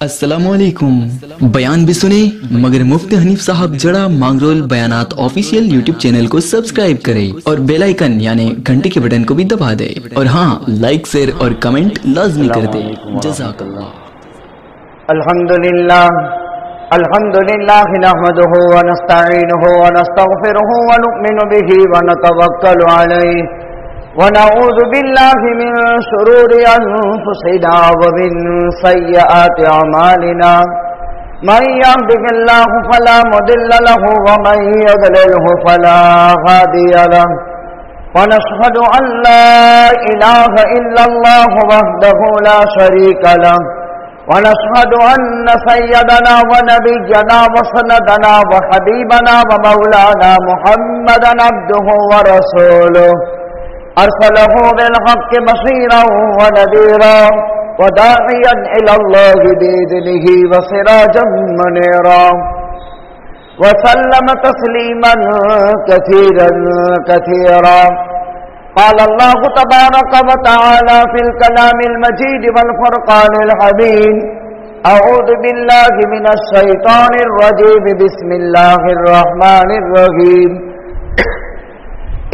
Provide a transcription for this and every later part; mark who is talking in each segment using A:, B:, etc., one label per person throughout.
A: अस्सलामुअलैकुम। बयान भी सुने मगर मुफ्ती हनीफ साहब जड़ा मांगरोल बयानात ऑफिशियल यूट्यूब चैनल को सब्सक्राइब करें और बेल आइकन यानी घंटे के बटन को भी दबा दे और हाँ, लाइक शेयर और कमेंट लाजमी कर दे। जज़ाकल्लाह।
B: अल्हम्दुलिल्लाह नहमदुहु व नस्तईनुहु व नस्तगफिरुहु व नु'मिनु बिही व नतवक्कलु अलैहि व नऊज़ु बिल्लाहि मिन शुरूरि अनफुसिना व मिन सय्यिआति अमालिना मन यहदिहिल्लाहु फला मुदिल्ल लहु व मन युद्लिलहु फला हादिय लहु व नशहदु अन ला इलाहा इल्लल्लाहु वहदहु ला शरीका लहु ونشهد أن سيدنا ونبينا وسندنا وحبيبنا ومولانا محمدا عبده ورسوله أرسله بالحق بشيرا ونذيرا وداعيا إلى الله بإذنه وسراجا منيرا وسلم تسليما كثيرا كثيرا. قال الله تبارك وتعالى في الكلام المجيد والفرقان الحميد أعوذ بالله من الشيطان الرجيم بسم الله الرحمن الرحيم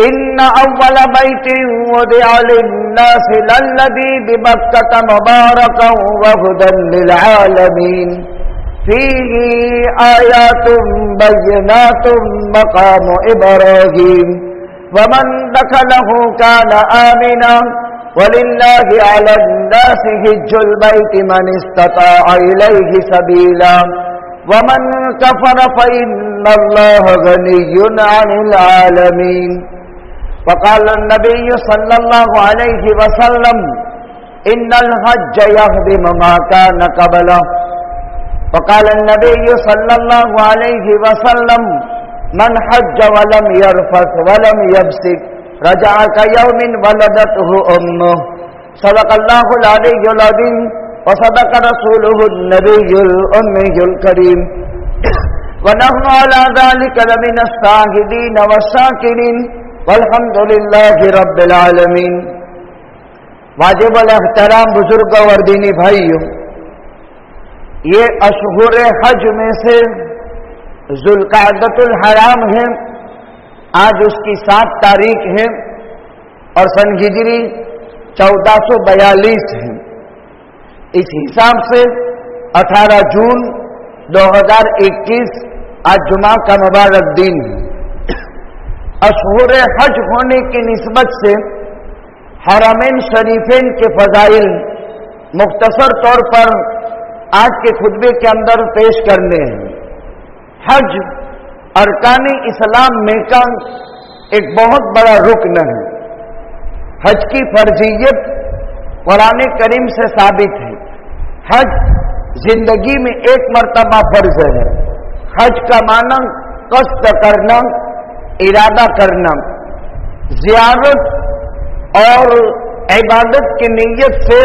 B: إن أول بيت وضع للناس للذي بمكة مباركا وهدى للعالمين فيه آيات بينات مقام إبراهيم ومن دخله كان آمنا ولله على الناس حج البيت من استطاع إليه سبيلا ومن كفر فإن الله غني عن العالمين. وقال النبي صلى الله عليه وسلم إن الحج يهدم ما كان قبله. وقال النبي صلى الله عليه وسلم من حج ولم يرفث ولم يفسق رجع كيوم ولدته أمه. صدق الله العلي العظيم وصدق رسوله النبي الأمي الكريم ونحن على ذلك لمن الشاهدين والشاكرين والحمد لله رب العالمين. واجب الاحترام بزرگوں اور دینی بھائیوں، یہ اشہر حج میں سے ذوالقعدۃ الحرام ہے. آج اس کی 7 تاریخ ہے اور سن ہجری 1442 ہے. اس حساب سے 18 جون 2021 آج جمعہ کا مبارک دن ہے. اشہر حج ہونے کی نسبت سے حرمین شریفین کے فضائل مختصر طور پر آج کے خطبے کے اندر پیش کرنے ہیں. حج ارکان اسلام میں کا ایک بہت بڑا رکن ہے. حج کی فرضیت قرآن کریم سے ثابت ہے. حج زندگی میں ایک مرتبہ فرض ہے. حج کا معنی قصد کرنا، ارادہ کرنا، زیارت اور عبادت کی نیت سے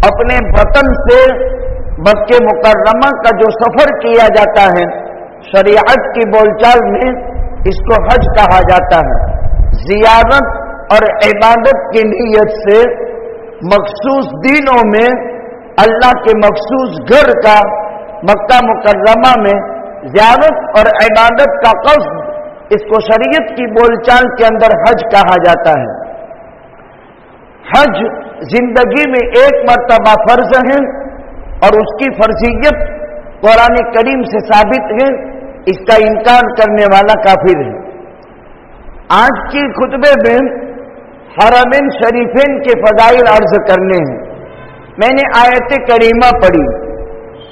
B: اپنے وطن سے مکہ مکرمہ کا جو سفر کیا جاتا ہے، شریعت کی بول چال میں اس کو حج کہا جاتا ہے. زیارت اور عبادت کی نیت سے مخصوص دنوں میں اللہ کے مخصوص گھر کا مکہ مکرمہ میں زیارت اور عبادت کا قصد، اس کو شریعت کی بول چال کے اندر حج کہا جاتا ہے. حج زندگی میں ایک مرتبہ فرض ہے اور اس کی فرضیت قرآن کریم سے ثابت ہے. اس کا انکار کرنے والا کافر ہے. آج کی خطبے میں حرمین شریفین کے فضائل عرض کرنے ہیں. میں نے آیت کریمہ پڑھی.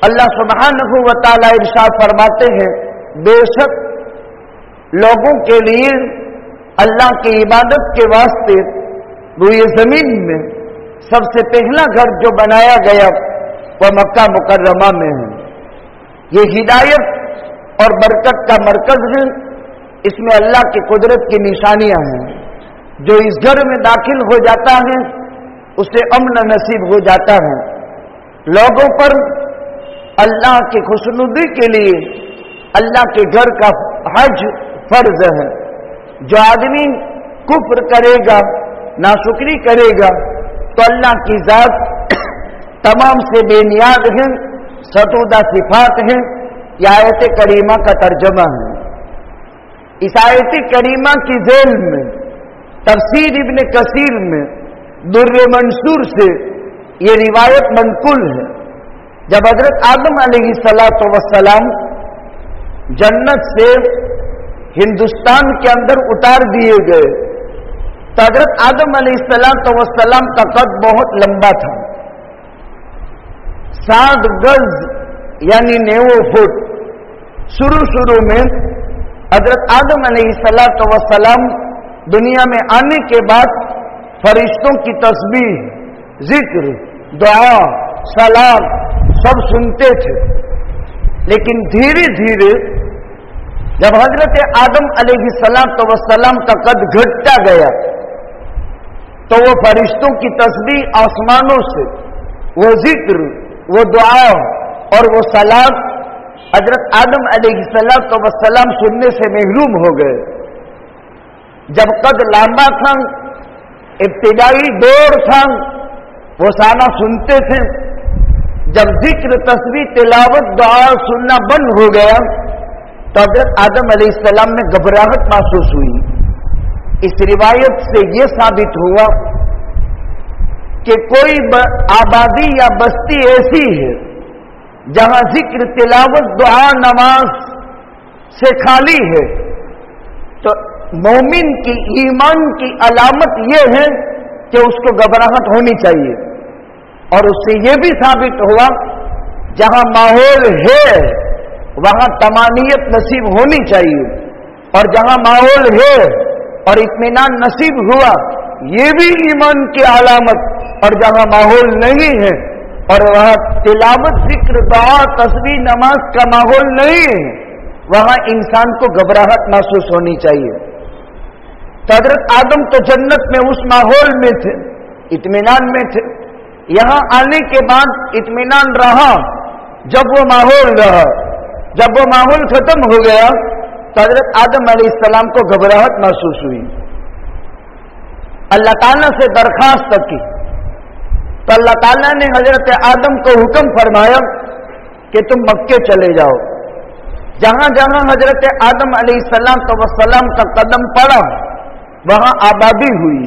B: اللہ سبحانہ و تعالی ارشاد فرماتے ہیں بے شک لوگوں کے لیے اللہ کی عبادت کے واسطے روئے زمین میں سب سے پہلا گھر جو بنایا گیا وہ مکہ مکرمہ میں ہے. یہ ہدایت اور برکت کا مرکز ہے. اس میں اللہ کی قدرت کی نشانیاں ہیں. جو اس گھر میں داخل ہو جاتا ہے اسے امن نصیب ہو جاتا ہے. لوگوں پر اللہ کی خوشنودی کے لیے اللہ کے گھر کا حج فرض ہے. جو آدمی کفر کرے گا، ناشکری کرے گا تو اللہ کی ذات तमाम से बेनियाद हैं, सतूदा सिफात हैं। यह आयत करीमा का तर्जमा है। इस आयत करीमा की झेल में तफसीर इब्न कसीर में दुर्र मंसूर से ये रिवायत मंकुल है। जब हजरत आदम अलैहिस्सलातु वस्सलाम जन्नत से हिंदुस्तान के अंदर उतार दिए गए तो हजरत आदम अलैहिस्सलातु वस्सलाम का कद बहुत लंबा था, 60 गज यानी 90 फुट। शुरू में हजरत आदम अलैहिस्सलातु वस्सलाम दुनिया में आने के बाद फरिश्तों की तस्बीह, जिक्र, दुआ, सलाम सब सुनते थे। लेकिन धीरे धीरे जब हजरत आदम अलैहिस्सलातु वस्सलाम का कद घटता गया तो वो फरिश्तों की तस्बीह आसमानों से, वो जिक्र, वो दुआ और वो सलाम हजरत आदम अलैहिस्सलातु वस्सलाम सुनने से महरूम हो गए। जब कद लंबा था, इब्तिदाई दौर था, वो साना सुनते थे। जब जिक्र, तस्बीह, तिलावत, दुआ सुनना बंद हो गया तो हजरत आदम अलैहिस्सलाम में घबराहट महसूस हुई। इस रिवायत से यह साबित हुआ कि कोई आबादी या बस्ती ऐसी है जहां जिक्र, तिलावत, दुआ, नमाज से खाली है तो मोमिन की ईमान की अलामत यह है कि उसको घबराहट होनी चाहिए। और उससे यह भी साबित हुआ जहां माहौल है वहां तमानियत नसीब होनी चाहिए, और जहां माहौल है और इत्मीनान नसीब हुआ ये भी ईमान की अलामत, और जहां माहौल नहीं है और वहां तिलावत, जिक्र, दुआ, तस्बीह, नमाज का माहौल नहीं है वहां इंसान को घबराहट महसूस होनी चाहिए। तो हजरत आदम तो जन्नत में उस माहौल में थे, इत्मीनान में थे। यहां आने के बाद इत्मीनान रहा, जब वो माहौल रहा, जब वो माहौल खत्म हो गया तो हजरत आदम अलैहिस्सलाम को घबराहट महसूस हुई। अल्लाह ताला से दरखास्त की तो अल्लाह ताला ने हजरत आदम को हुक्म फरमाया कि तुम मक्के चले जाओ। जहां जहां हजरत आदम अलैहिस्सलाम का कदम पड़ा वहां आबादी हुई।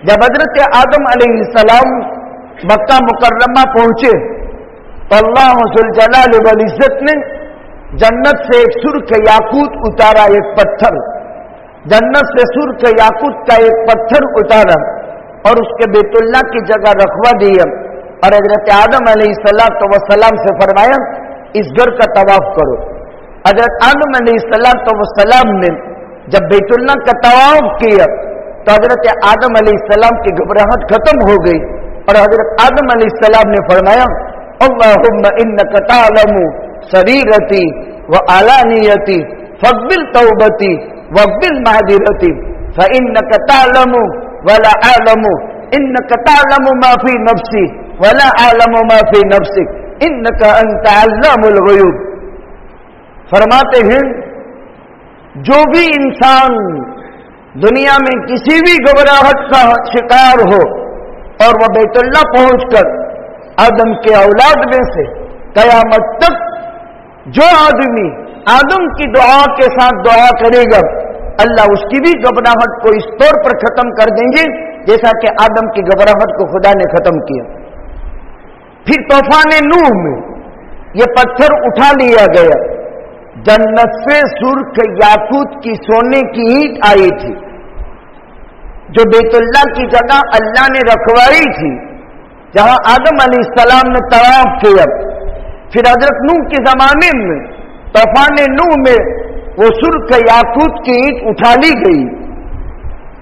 B: जब हजरत आदम अलैहिस्सलाम मक्का मुकर्रमा पहुंचे तो अल्लाह जुल जलाल वल इज्जत ने जन्नत से एक सुर्ख याकूत उतारा, एक पत्थर, जन्नत से सुर्ख याकूत का एक पत्थर उतारा और उसके बैतुल्लाह की जगह रखवा दिया। और हजरत आदम अलैहिस्सलाम से फरमाया इस घर का तवाफ करो। हजरत आदम अलैहिस्सलाम ने जब बैतुल्लाह का तवाफ किया तो हजरत आदम अलैहिस्सलाम की घबराहट खत्म हो गई और हजरत आदम अलैहिस्सलाम ने फरमाया अल्लाहुम्मा इन्नका तालमु सरीरती व अलानियती फक़बिल तौबती वक़बिल महदिरती फ़इन्नका तालमु वला आलमु इन्नका तालमु मा फी नफ्सी वला आलमु मा फी नफ्सिक इन्नका अंता अल्लामुल ग़ुयूब। फरमाते हैं जो भी इंसान दुनिया में किसी भी घबराहट का शिकार हो और वह बैतुल्लाह पहुंचकर आदम के औलाद में से कयामत तक जो आदमी आदम की दुआ के साथ दुआ करेगा अल्लाह उसकी भी घबराहट को इस तौर पर खत्म कर देंगे जैसा कि आदम की घबराहट को खुदा ने खत्म किया। फिर तूफान नूह में यह पत्थर उठा लिया गया। जन्नत से सुर्ख याकूत की सोने की ईंट आई थी जो बैतुल्लाह की जगह अल्लाह ने रखवाई थी, जहां आदम अलैहिस्सलाम ने तवाफ किया। फिर हजरत नूह के जमाने में तूफान नूह में वो सुर्ख याकूत की ईंट उठा ली गई।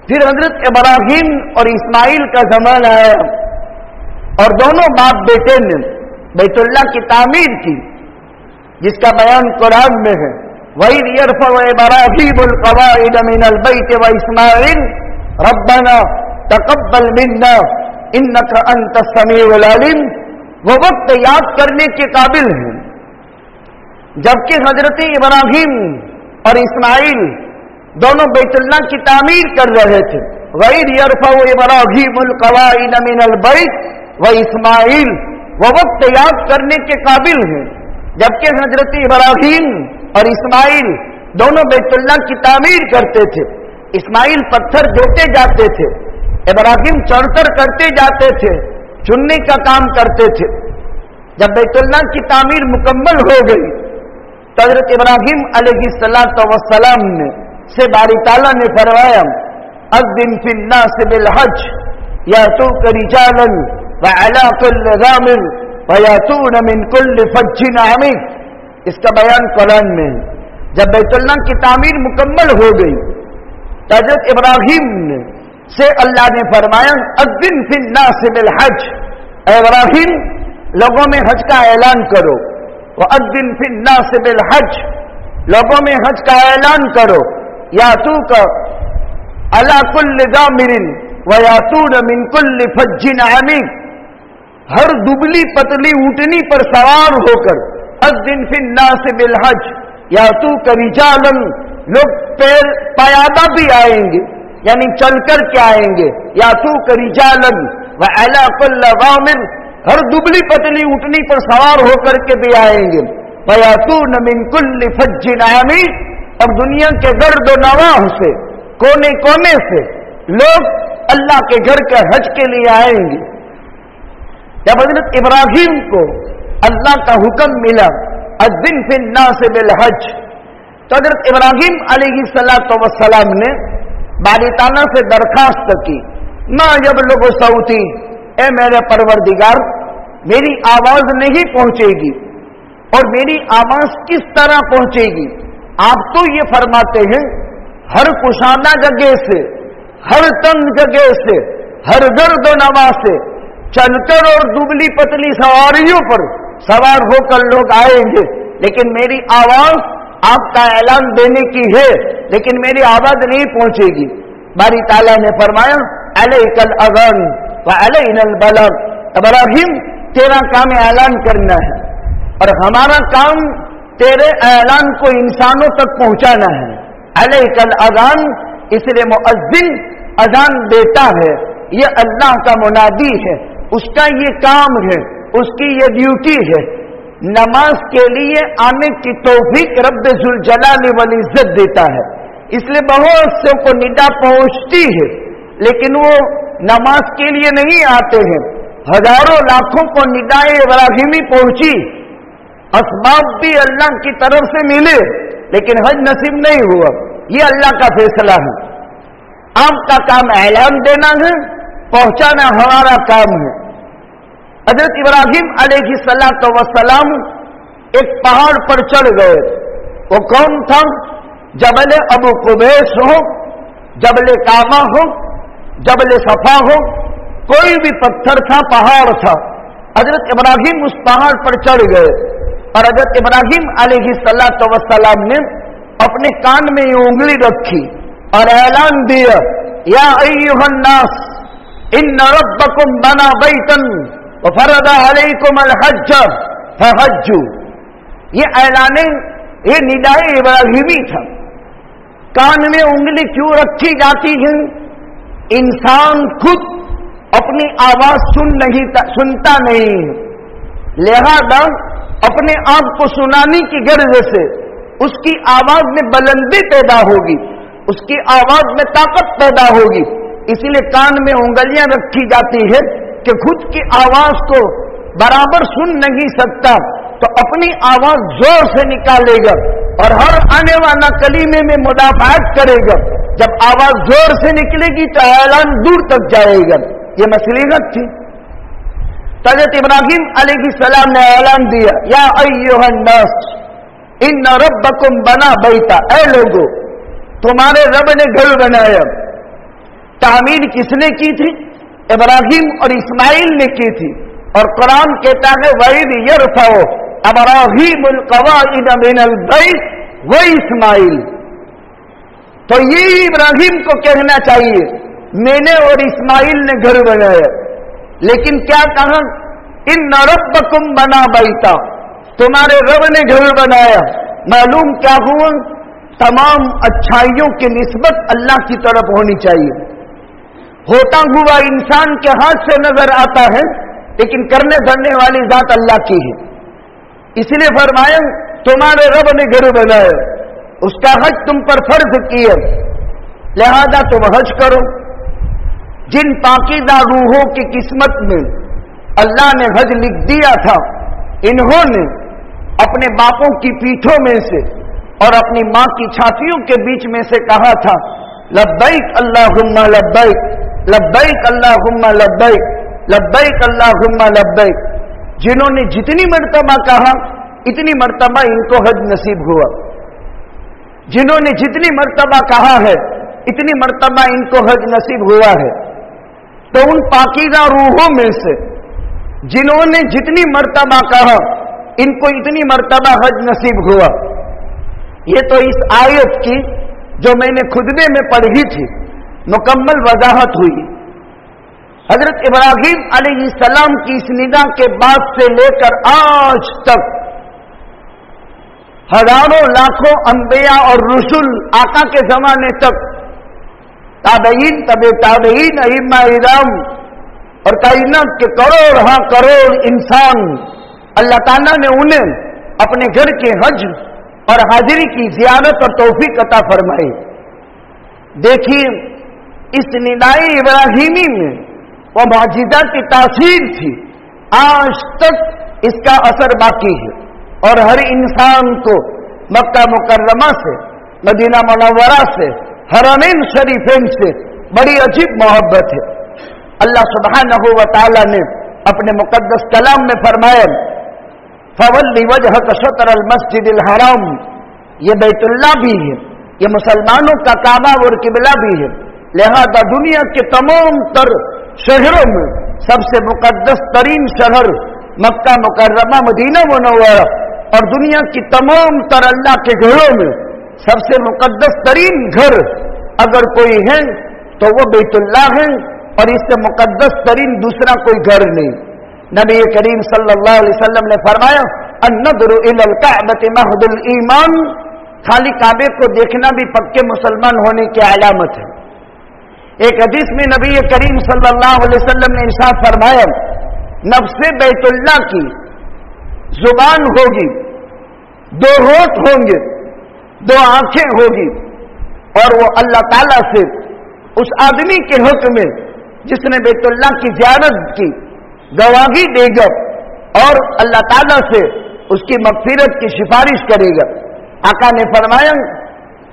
B: फिर हजरत इब्राहिम और इस्माइल का जमाना आया और दोनों बाप बेटे ने बैतुल्लाह की तामीर की, जिसका बयान कुरान में है वही यरफ़उ इब्राहीमुल क़वाइद मिनल बैत व इस्माइल रब्बना तक़ब्बल मिन्ना इन्नका अंतस समीउल अलीम। वो वक्त याद करने के काबिल है जबकि हजरत इब्राहिम और इस्माइल दोनों बैतुल्लाह की तामीर कर रहे थे। वही यरफ़उ इब्राहीमुल क़वाइद मिनल बैत व इस्माइल वो वक्त याद करने के काबिल है, जबकि हजरत इब्राहिम और इस्माइल दोनों बैतुल्लाह की तामीर करते थे। इस्माइल पत्थर जोते जाते थे, इब्राहिम चढ़कर करते जाते थे, चुनने का काम करते थे। जब बैतुल्लाह की तामीर मुकम्मल हो गई तो हजरत इब्राहिम अलैहिस्सलातु वस्सलाम ने से बारी ताला ने फरमाया, अज़्ज़िन फिन्नास बिल हज यातूक रिजालन व अला कुल्लि ज़ामिर व यातून मिन कुल्लि फज्जिन अमीक। इसका बयान कुरान में है। जब बैतुल्लाह की तामीर मुकम्मल हो गई तो हजरत इब्राहिम से अल्लाह ने फरमाया, अज़्ज़िन फिन्नास बिल हज, इब्राहिम लोगों में हज का ऐलान करो। व अज़्ज़िन फिन्नास बिल हज, लोगों में हज का ऐलान करो। यातूक अला कुल्लि ज़ामिरिन व यातून मिन कुल्लि फज्जिन अमीक, हर दुबली पतली ऊँटनी पर सवार होकर, अज़्ज़िन फिन्नास बिल हज यातूक रिजालन, लोग पैर पायादा भी आएंगे यानी चलकर के आएंगे। यातूक रिजालन व अला कुल्लि ज़ामिर, हर दुबली पतली ऊँटनी पर सवार होकर के भी आएंगे। व यातून मिन कुल्लि फज्जिन अमीक, और दुनिया के गर्द व नवाह से कोने कोने से लोग अल्लाह के घर के हज के लिए आएंगे। जब हजरत इब्राहिम को अल्लाह का हुक्म मिला, अज़्ज़िन फिन्नास बिल हज, तो हजरत इब्राहिम अलैहिस्सलातु वस्सलाम ने बारी ताला से दरखास्त की, मा यबलुगु सौती, ए मेरे परवरदिगार मेरी आवाज नहीं पहुंचेगी। और मेरी आवाज किस तरह पहुंचेगी? आप तो ये फरमाते हैं हर कुशादा जगह से, हर तंग जगह से, हर गर्द व नवा से चलकर और दुबली पतली सवारियों पर सवार होकर लोग आएंगे, लेकिन मेरी आवाज आपका ऐलान देने की है, लेकिन मेरी आवाज नहीं पहुंचेगी। बारी ताला ने फरमाया, अलैकल अज़ान व अलैनल बलाग, इब्राहिम तेरा काम ऐलान करना है और हमारा काम तेरे ऐलान को इंसानों तक पहुंचाना है। अलैकल अज़ान, इसलिए मुअज्जिन अज़ान देता है, ये अल्लाह का मुनादी है, उसका ये काम है, उसकी ये ड्यूटी है। नमाज के लिए आने की तौफीक रब्ब ज़ुल जलाल वल इज़्ज़त देता है, इसलिए बहुत से को निदा पहुंचती है, लेकिन वो नमाज के लिए नहीं आते हैं। हजारों लाखों को निदाए इब्राहिमी पहुंची, असबाब भी अल्लाह की तरफ से मिले, लेकिन हज नसीब नहीं हुआ। ये अल्लाह का फैसला है। आपका काम ऐलान देना है, पहुंचाना हमारा काम है। हजरत इब्राहिम अलैहिस्सलातु वस्सलाम एक पहाड़ पर चढ़ गए। वो कौन था? जबल अबू कुबैस हो, जबल कामा हो, जबल सफा हो, कोई भी पत्थर था, पहाड़ था। हजरत इब्राहिम उस पहाड़ पर चढ़ गए और हजरत इब्राहिम अलैहिस्सलातु वस्सलाम ने अपने कान में ये उंगली रखी और ऐलान दिया, या अय्युहन नास इन्न रब्बकुम बना बैतन व फरदा अलैकुमुल हज्ज फहज्जू। ये ऐलाने, ये निदाए इब्राहिमी था। कान में उंगली क्यों रखी जाती है? इंसान खुद अपनी आवाज सुनता नहीं है, लिहाजा अपने आप को सुनाने की गर्ज से उसकी आवाज में बुलंदी पैदा होगी, उसकी आवाज में ताकत पैदा होगी। इसीलिए कान में उंगलियां रखी जाती है कि खुद की आवाज को बराबर सुन नहीं सकता तो अपनी आवाज जोर से निकालेगा और हर आने वाला कलीमे में मुदाफात करेगा। जब आवाज जोर से निकलेगी तो ऐलान दूर तक जाएगा। ये मसलीहत थी। हज़रत इब्राहिम अलैहिस्सलाम ने ऐलान दिया, या अय्युहन नास इन्न रब्बकुम बना बैता, ऐ लोगो तुम्हारे रब ने घर बनाया। तामीर किसने की थी? इब्राहिम और इस्माइल ने की थी। और कुरान कहता है, वइज़ यरफ़उ इब्राहीमुल क़वाइद मिनल बैत व इस्माइल। तो ये इब्राहिम को कहना चाहिए, मैंने और इस्माइल ने घर बनाया। लेकिन क्या कहा? इन्न रब्बकुम बना बैता, तुम्हारे रब ने घर बनाया। मालूम क्या हुआ? तमाम अच्छाइयों की निस्बत अल्लाह की तरफ होनी चाहिए। होता हुआ इंसान के हाथ से नजर आता है, لیکن کرنے धरने वाली जात अल्लाह की है। इसलिए फरमाया तुम्हारे रब ने घर बनाया, उसका हज तुम पर फर्ज किया, लिहाजा तुम हज करो। जिन पाकीज़ा रूहों की किस्मत में अल्लाह ने हज लिख दिया था, इन्होंने अपने बापों की पीठों में से और अपनी मां की छातियों के बीच में से कहा था लब्बैक अल्लाहुम्मा लब्बैक, लब्बैक अल्लाहुम्मा लब्बैक, लब्बैक अल्लाहुम्मा लब्बैक। जिन्होंने जितनी मर्तबा कहा इतनी मर्तबा इनको हज नसीब हुआ। जिन्होंने जितनी मर्तबा कहा है इतनी मर्तबा इनको हज नसीब हुआ है। तो उन पाकीज़ा रूहों में से जिन्होंने जितनी मर्तबा कहा इनको इतनी मर्तबा हज नसीब हुआ। ये तो इस आयत की जो मैंने खुतबे में पढ़ी थी मुकम्मल वजाहत हुई। हजरत इब्राहीम अलैहिस्सलाम की इस निगाह के बाद से लेकर आज तक हजारों लाखों अंबिया और रसूल आका के जमाने तक ताबईन, तबे ताबईन, अइम्मा इराम और कायनात के करोड़ हाँ करोड़ इंसान अल्लाह ताला ने उन्हें अपने घर के हज और हाजिरी की ज़ियारत और तौफीक अता फरमाई। देखिए इस निदाए इब्राहीमी में वो मौजूदा की तासीर थी, आज तक इसका असर बाकी है और हर इंसान को मक्का मुकर्रमा से, मदीना मुनव्वरा से, हरमैन शरीफैन से बड़ी अजीब मोहब्बत है। अल्लाह सुब्हानहू व तआला ने अपने मुकद्दस कलाम में फरमाया फवल्ली वजहक शतरल मस्जिदिल हराम, ये बैतुल्लाह भी है, ये मुसलमानों का काबा और किबला भी है। लिहाजा दुनिया के तमाम तर शहरों में सबसे मुकद्दस तरीन शहर मक्का मुकर्रमा मदीना मुनव्वरा और दुनिया की तमाम तर अल्लाह के घरों में सबसे मुकद्दस तरीन घर अगर कोई है तो वो बैतुल्लाह है और इससे मुकद्दस तरीन दूसरा कोई घर नहीं। नबी करीम सल्लल्लाहु अलैहि वसल्लम ने फरमाया अन्नदरु इलल काबति महदुल ईमान, खाली काबे को देखना भी पक्के मुसलमान होने की अलामत है। एक हदीस में नबी करीम सल्लल्लाहु अलैहि वसल्लम ने इरशाद फरमाया नफ्से बैतुल्लाह की जुबान होगी, दो होठ होंगे, दो आंखें होगी और वो अल्लाह ताला से उस आदमी के हुक्म में जिसने बैतुल्लाह की ज़ियारत की गवाही देगा और अल्लाह ताला से उसकी मग़फ़िरत की सिफारिश करेगा। आका ने फरमाया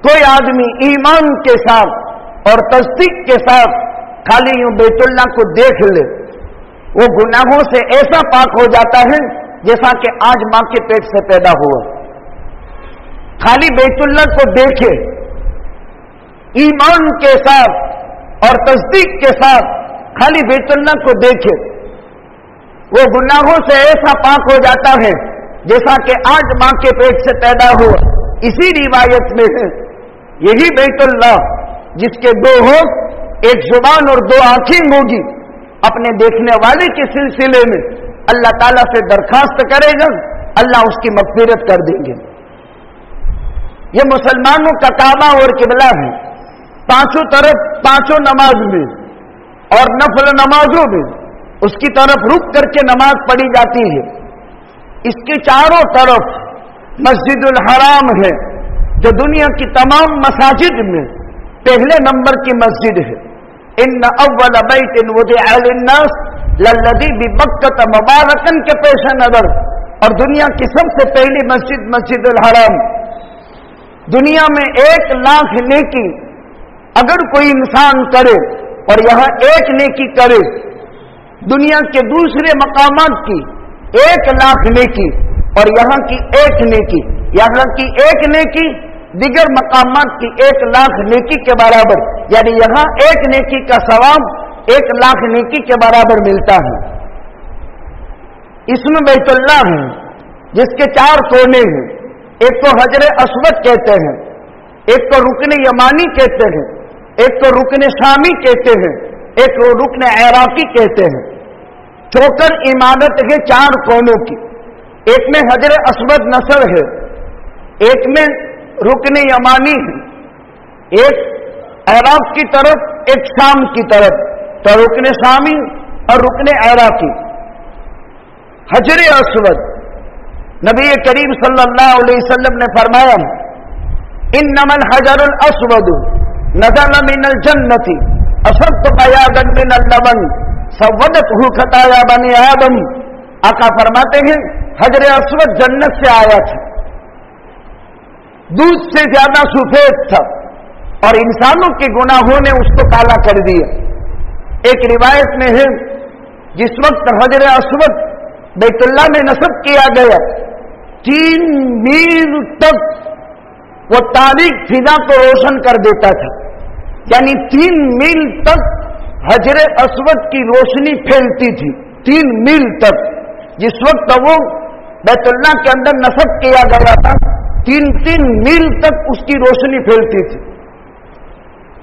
B: कोई आदमी ईमान के साथ और तस्दीक के साथ खाली यूं बैतुल्लाह को देख ले, वो गुनाहों से ऐसा पाक हो जाता है जैसा कि आज मां के पेट से पैदा हुआ। खाली बैतुल्लाह को देखे ईमान के साथ और तस्दीक के साथ, खाली बैतुल्लाह को देखे वो गुनाहों से ऐसा पाक हो जाता है जैसा कि आज मां के पेट से पैदा हुआ। इसी रिवायत में है यही बैतुल्लाह जिसके दो होठ, एक जुबान और दो आंखें होगी, अपने देखने वाले के सिलसिले में अल्लाह ताला से दरखास्त करेगा, अल्लाह उसकी मग़फ़िरत कर देंगे। ये मुसलमानों का काबा और किबला है। पांचों तरफ पांचों नमाज में और नफल नमाजों में उसकी तरफ रुक करके नमाज पढ़ी जाती है। इसके चारों तरफ मस्जिदुल हराम है जो दुनिया की तमाम मसाजिद में पहले नंबर की मस्जिद है। इन्न अव्वल बैतिन वुदिअ लिन्नास लल्लज़ी बिबक्कत मुबारकन के पेश नजर, और दुनिया की सबसे पहली मस्जिद मस्जिदुल हराम। दुनिया में 1 लाख नेकी अगर कोई इंसान करे और यहां एक नेकी करे, दुनिया के दूसरे मकामात की 1 लाख नेकी और यहां की 1 नेकी, यहां की 1 नेकी दिगर मकामात की 1 लाख नेकी के बराबर, यानी यहां 1 नेकी का सवाब 1 लाख नेकी के बराबर मिलता है। इसमें बैतुल्लाह है जिसके 4 कोने हैं। एक को हजरे अस्वद कहते हैं, एक को रुकने यमानी कहते हैं, एक को रुकने शामी कहते हैं, एक को रुकने इराकी कहते हैं। चौकर इमारत है 4 कोनों की। एक में हजरे अस्वद नसर है, एक में रुकने यमानी है, एक इराक की तरफ, एक शाम की तरफ, तो रुकने शामी और रुकने इराकी। हजर अस्वद, नबी करीम सल्लल्लाहु अलैहि वसल्लम ने फरमाया, इन्नमल हजरुल अस्वद नज़ल मिनल जन्नति असद बयादन मिनल लबन सवदतहु खताया बनी आदम। आका फरमाते हैं हजर अस्वद जन्नत से आया था, दूध से ज्यादा सफेद था और इंसानों के गुनाहों ने उसको काला कर दिया। एक रिवायत में है जिस वक्त हजर अस्वद बैतुल्लाह में नस्ब किया गया, 3 मील तक वो तारीख फिजा को रोशन कर देता था, यानी 3 मील तक हजर अस्वद की रोशनी फैलती थी, 3 मील तक। जिस वक्त वो बैतुल्लाह के अंदर नस्ब किया गया था, 3-3 मील तक उसकी रोशनी फैलती थी।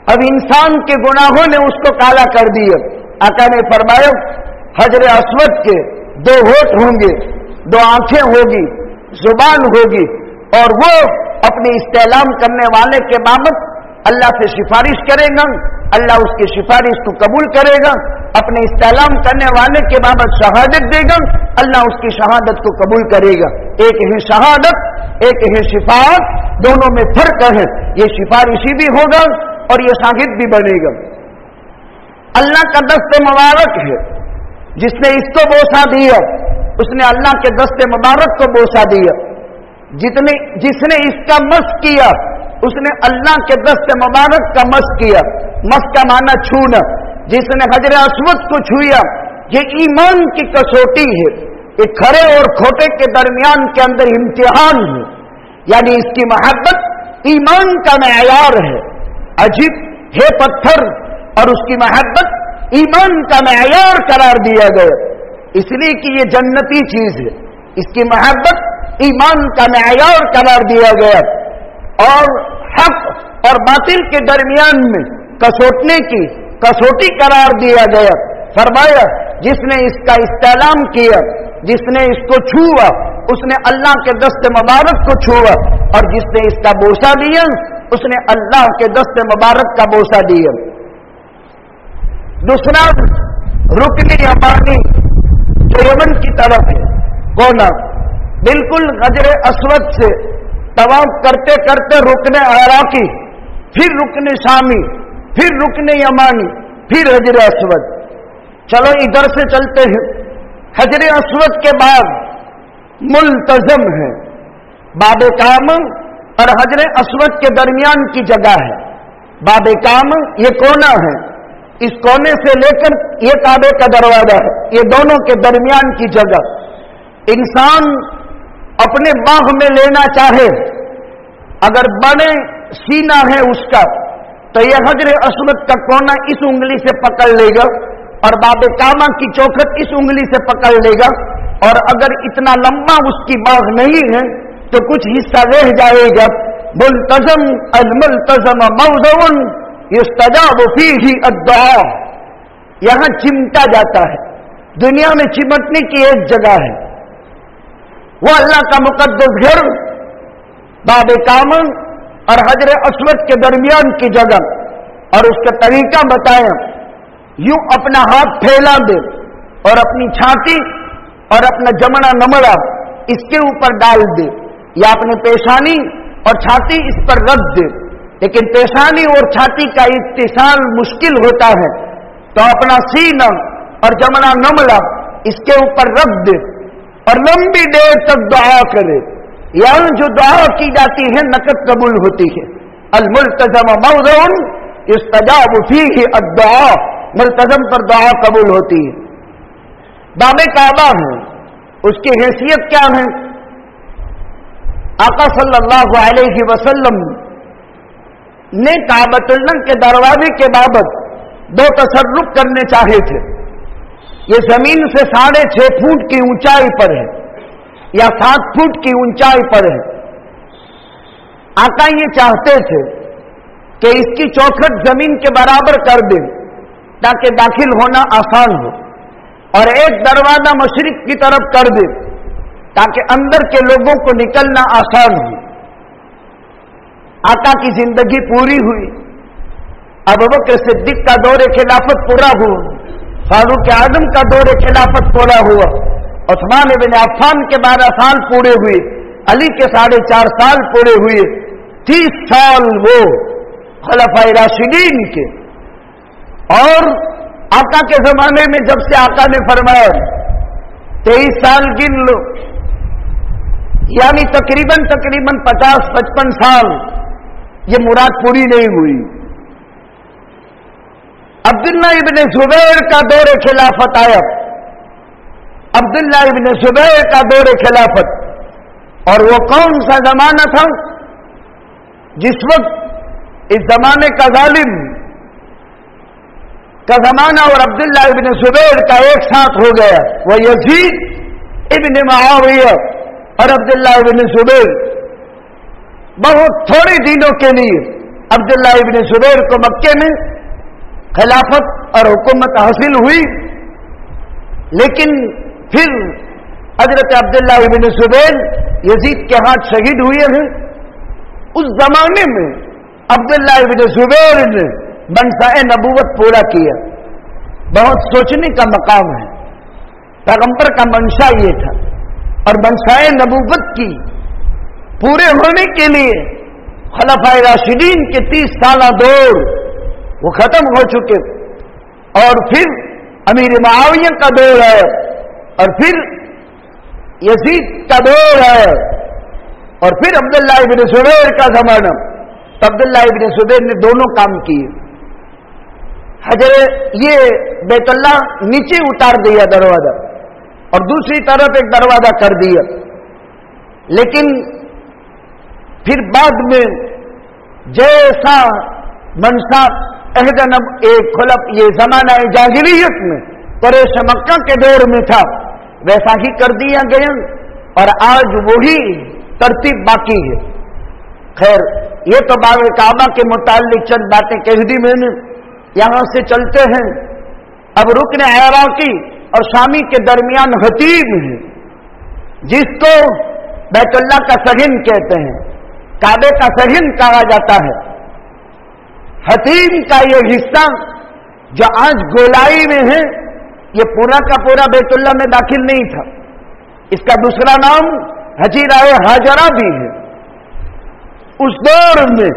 B: अब इंसान के गुनाहों ने उसको काला कर दिया। आका ने फरमाया हजर अस्वद के 2 होठ होंगे, 2 आंखें होगी, जुबान होगी, और वो अपने इस्तेलाम करने वाले के बाबत अल्लाह से सिफारिश करेगा, अल्लाह उसकी सिफारिश को कबूल करेगा। अपने इस्तेलाम करने वाले के बाबत शहादत देगा, अल्लाह उसकी शहादत को कबूल करेगा। एक है शहादत, एक है शिफाअत, दोनों में फर्क है। ये सिफारिशी भी होगा और ये शाहिद भी बनेगा। अल्लाह का दस्ते मुबारक है, जिसने इसको बोसा दिया उसने अल्लाह के दस्ते मुबारक को बोसा दिया। जिसने इसका मस किया उसने अल्लाह के दस्ते मुबारक का मस किया। मस का माना छूना। जिसने हजर अस्वद को छुया, ये ईमान की कसौटी है, ये खरे और खोटे के दरमियान के अंदर इम्तिहान है, यानी इसकी मोहब्बत ईमान का मेयार है। अजीब है पत्थर और उसकी मोहब्बत ईमान का मेयार करार दिया गया, इसलिए कि ये जन्नती चीज है, इसकी मोहब्बत ईमान का मेयार करार दिया गया। और हक और बातिल के दरमियान में कसौटने की कसौटी करार दिया गया। फरमाया जिसने इसका इस्तेलाम किया, जिसने इसको छुआ, उसने अल्लाह के दस्ते मुबारक को छुआ, और जिसने इसका बोसा दिया उसने अल्लाह के दस्ते मुबारक का बोसा दिया। दूसरा रुकने यमानी जो यमन की तरफ है, कोना बिल्कुल हजर अस्वद से तवाफ करते करते रुकने अराकी, फिर रुकने शामी, फिर रुकने यमानी, फिर हजर अस्वद। चलो इधर से चलते हैं। हजर अस्वद के बाद मुल्तजम है, बाबे काम और हजर अस्वद के दरमियान की जगह है। बाबे काम ये कोना है, इस कोने से लेकर ये काबे का दरवाजा है, ये दोनों के दरमियान की जगह। इंसान अपने बाह में लेना चाहे, अगर बड़े सीना है उसका, तो यह हजर अस्वद का कोना इस उंगली से पकड़ लेगा और बाबे कामा की चौखट इस उंगली से पकड़ लेगा। और अगर इतना लंबा उसकी बाह नहीं है तो कुछ हिस्सा रह जाएगा। मुल्तजम अल मुल्तजम मौज़उन युस्तजाबु फीही अद्दुआ, यहां चिमटा जाता है। दुनिया में चिमटने की एक जगह है, वो अल्लाह का मुकद्दस घर बाबे कामन और हजर अस्वद के दरमियान की जगह। और उसका तरीका बताया, यूं अपना हाथ फैला दे और अपनी छाती और अपना जमना नमड़ा इसके ऊपर डाल दे, या अपने पेशानी और छाती इस पर रख दे। लेकिन पेशानी और छाती का इत्तिसाल मुश्किल होता है, तो अपना सीना और जमना नमड़ा इसके ऊपर रख दे और लंबी देर तक दुआ करे। यहां जो दुआ की जाती है नकद कबूल होती है। अल मुल्तजम मौज़उन युस्तजाबु फीही अद्दुआ, मुल्तजम पर दुआ कबूल होती है। बाबे काबा है, उसकी हैसियत क्या है? आका सल्लल्लाहु अलैहि वसल्लम ने काबतुल्लाह के दरवाजे के बाबत 2 तसर्रुफ करने चाहे थे। ये जमीन से 6.5 फुट की ऊंचाई पर है या 7 फुट की ऊंचाई पर है। आका ये चाहते थे कि इसकी चौखट जमीन के बराबर कर दें ताकि दाखिल होना आसान हो, और एक दरवाजा मशरिक की तरफ कर दे ताकि अंदर के लोगों को निकलना आसान हो। आका की जिंदगी पूरी हुई, अबू बकर सिद्दीक का दौरे खिलाफत पूरा हुआ, फारूक आजम का दौरे खिलाफत पूरा हुआ, उस्मान इब्न अफ़्फ़ान के 12 साल पूरे हुए, अली के 4.5 साल पूरे हुए, 30 साल वो खुलफाए राशिदीन के। और आका के जमाने में जब से आका ने फरमाया 23 साल गिन लो, यानी तकरीबन 50-55 साल, ये मुराद पूरी नहीं हुई। अब्दुल्ला इब्न जुबैर का दौर खिलाफत आया, अब्दुल्ला इब्न जुबैर का दौर खिलाफत। और वो कौन सा जमाना था जिस वक्त इस जमाने का जालिम का जमाना और अब्दुल्ला इब्न जुबैर का एक साथ हो गया। वो यजीद इब्न मुआविया और अब्दुल्ला इब्न जुबैर, बहुत थोड़े दिनों के लिए अब्दुल्ला इब्न जुबैर को मक्के में खिलाफत और हुकूमत हासिल हुई, लेकिन फिर हजरत अब्दुल्ला इब्न जुबैर यजीद के हाथ शहीद हुए हैं। उस जमाने में अब्दुल्ला इब्न जुबैर ने मनसाए नबूवत पूरा किया। बहुत सोचने का मकाम है, पैगंबर का मंशा ये था, और मनसाए नबूवत की पूरे होने के लिए खुलफाए राशिदीन के 30 साल दौर वो खत्म हो चुके, और फिर अमीर मुआविया का दौर है, और फिर यजीद का दौर है, और फिर अब्दुल्ला इब्न जुबैर का जमाना। तो अब्दुल्ला इब्न जुबैर ने दोनों काम किए। ये बैतुल्ला नीचे उतार दिया दरवाजा, और दूसरी तरफ एक दरवाजा कर दिया, लेकिन फिर बाद में जैसा मनसा ये जमाना जाहिलियत में कुरैश मक्का के दौर में था, वैसा ही कर दिया गया, और आज वही तरतीब बाकी है। खैर, ये तो बाब काबा के मुताल्लिक चंद बातें कह दी मैंने। यहां से चलते हैं, अब रुकन इराकी और शामी के दरमियान हतीम है, जिसको बैतुल्ला का सहिन कहते हैं, काबे का सहिन कहा जाता है। हतीम का ये हिस्सा जो आज गोलाई में है, ये पूरा का पूरा बैतुल्ला में दाखिल नहीं था। इसका दूसरा नाम हजीराए हाजरा भी है। उस दौर में